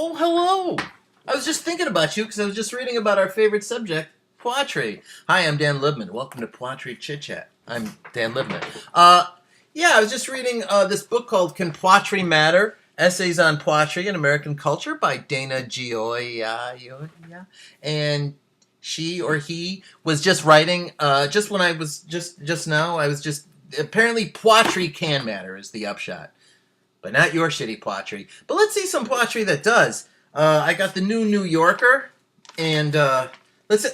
Oh, hello! I was just thinking about you because I was just reading about our favorite subject, Pwatree. Hi, I'm Dan Libman. Welcome to Pwatree Chit Chat. I'm Dan Libman. Yeah, I was just reading this book called Can Pwatree Matter? Essays on Pwatree and American Culture by Dana Gioia. And she or he was just writing, just when I was just now, I was just, apparently Pwatree can matter is the upshot. But not your shitty Pwatree. But let's see some Pwatree that does. I got the New Yorker, and let's see.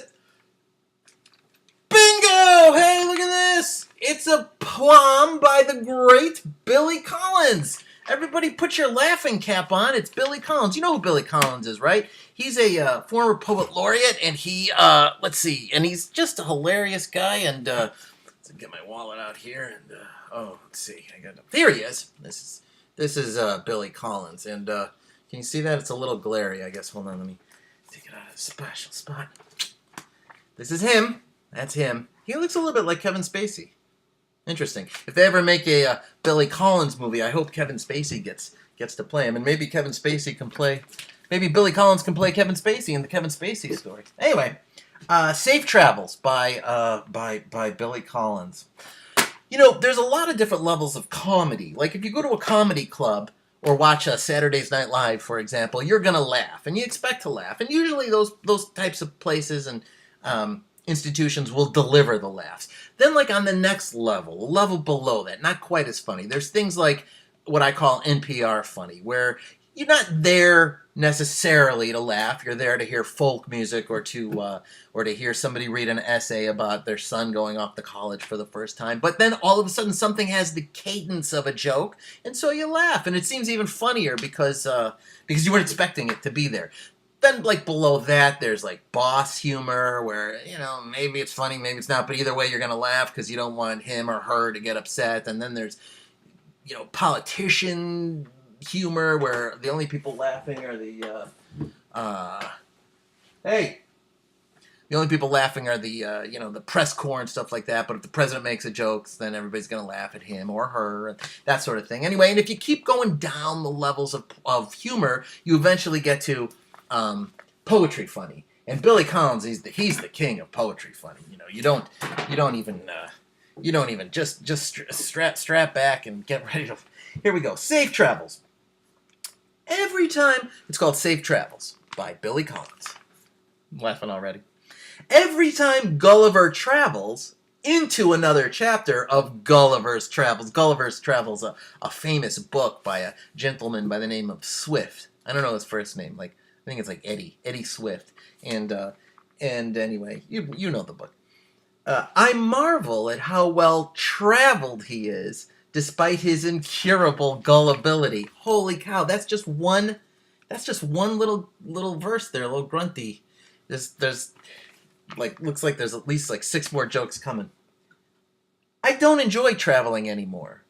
Bingo! Hey, look at this! It's a poem by the great Billy Collins. Everybody put your laughing cap on. It's Billy Collins. You know who Billy Collins is, right? He's a former poet laureate, and he, let's see, and he's just a hilarious guy, and, let's get my wallet out here, and, let's see. There he is. This is Billy Collins, and can you see that? It's a little glary, I guess. Hold on, let me take it out of the special spot. This is him. That's him. He looks a little bit like Kevin Spacey. Interesting. If they ever make a Billy Collins movie, I hope Kevin Spacey gets to play him, and maybe Kevin Spacey can play. Maybe Billy Collins can play Kevin Spacey in the Kevin Spacey story. Anyway, Safe Travels by Billy Collins. You know, there's a lot of different levels of comedy. Like, if you go to a comedy club or watch a Saturday's Night Live, for example, you're going to laugh, and you expect to laugh. And usually those types of places and institutions will deliver the laughs. Then, like, on the next level, a level below that, not quite as funny, there's things like what I call NPR funny, where you're not there necessarily to laugh. You're there to hear folk music or to hear somebody read an essay about their son going off to college for the first time. But then all of a sudden something has the cadence of a joke, and so you laugh, and it seems even funnier because you weren't expecting it to be there. Then, like, below that, there's, like, boss humor, where, you know, maybe it's funny, maybe it's not, but either way you're going to laugh because you don't want him or her to get upset. And then there's, you know, politician humor, where the only people laughing are the only people laughing are the press corps and stuff like that. But if the president makes a joke, then everybody's going to laugh at him or her, and that sort of thing. Anyway, and if you keep going down the levels of humor, you eventually get to poetry funny. And Billy Collins, he's the king of poetry funny. You know, you don't even just strap back and get ready to. Here we go. Safe Travels. Every time, it's called Safe Travels by Billy Collins. I'm laughing already. Every time Gulliver travels into another chapter of Gulliver's Travels. Gulliver's Travels, a famous book by a gentleman by the name of Swift. I don't know his first name. Like, I think it's like Eddie Swift. And anyway, you know the book. I marvel at how well traveled he is, despite his incurable gullibility. Holy cow! That's just one little verse there, a little grunty. There's like, looks like there's at least like 6 more jokes coming. I don't enjoy traveling anymore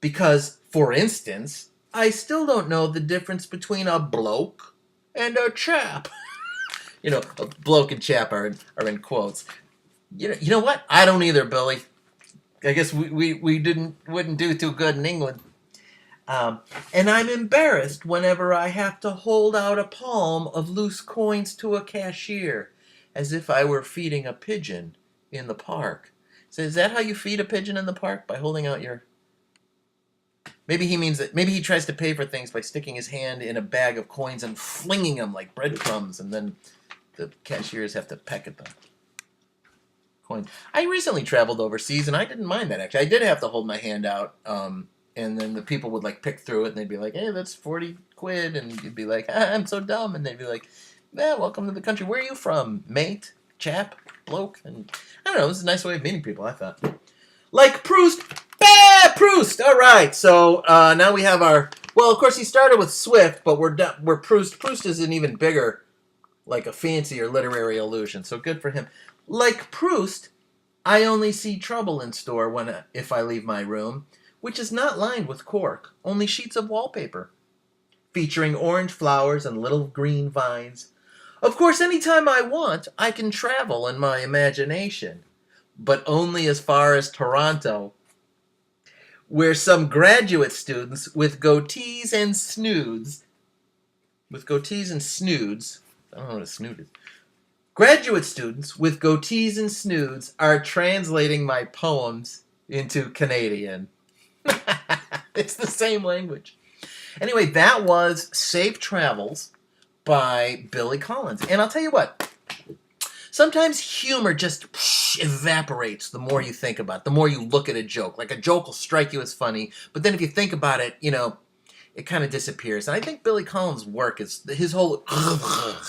because, for instance, I still don't know the difference between a bloke and a chap. You know, a bloke and chap are in quotes. You know what? I don't either, Billy. I guess we wouldn't do too good in England. And I'm embarrassed whenever I have to hold out a palm of loose coins to a cashier, as if I were feeding a pigeon in the park. So is that how you feed a pigeon in the park? By holding out your... Maybe he means that. Maybe he tries to pay for things by sticking his hand in a bag of coins and flinging them like breadcrumbs, and then the cashiers have to peck at them. Coin. I recently traveled overseas, and I didn't mind that, actually. I did have to hold my hand out, and then the people would, like, pick through it, and they'd be like, hey, that's 40 quid, and you'd be like, I'm so dumb, and they'd be like, welcome to the country. Where are you from, mate, chap, bloke? And I don't know, it was a nice way of meeting people, I thought. Like Proust. Proust! All right, so now we have our... Well, of course, he started with Swift, but we're Proust. Proust is an even bigger, like a fancier literary illusion, so good for him. Like Proust, I only see trouble in store if I leave my room, which is not lined with cork, only sheets of wallpaper, featuring orange flowers and little green vines. Of course, anytime I want, I can travel in my imagination, but only as far as Toronto, where some graduate students with goatees and snoods with goatees and snoods. I don't know what a snood is. Graduate students with goatees and snoods are translating my poems into Canadian. It's the same language. Anyway, that was Safe Travels by Billy Collins. And I'll tell you what, sometimes humor just evaporates the more you think about it, the more you look at a joke. Like a joke will strike you as funny, but then if you think about it, it kind of disappears. And I think Billy Collins' work his whole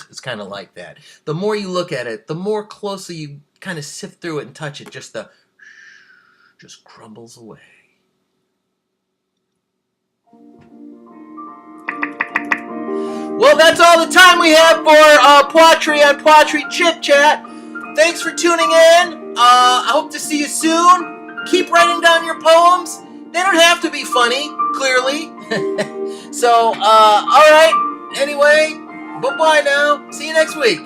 is kind of like that. The more you look at it, the more closely you kind of sift through it and touch it, just crumbles away. Well, that's all the time we have for Pwatree on Pwatree Chit Chat. Thanks for tuning in. I hope to see you soon. Keep writing down your poems. They don't have to be funny, clearly. So, all right. Anyway, bye-bye now. See you next week.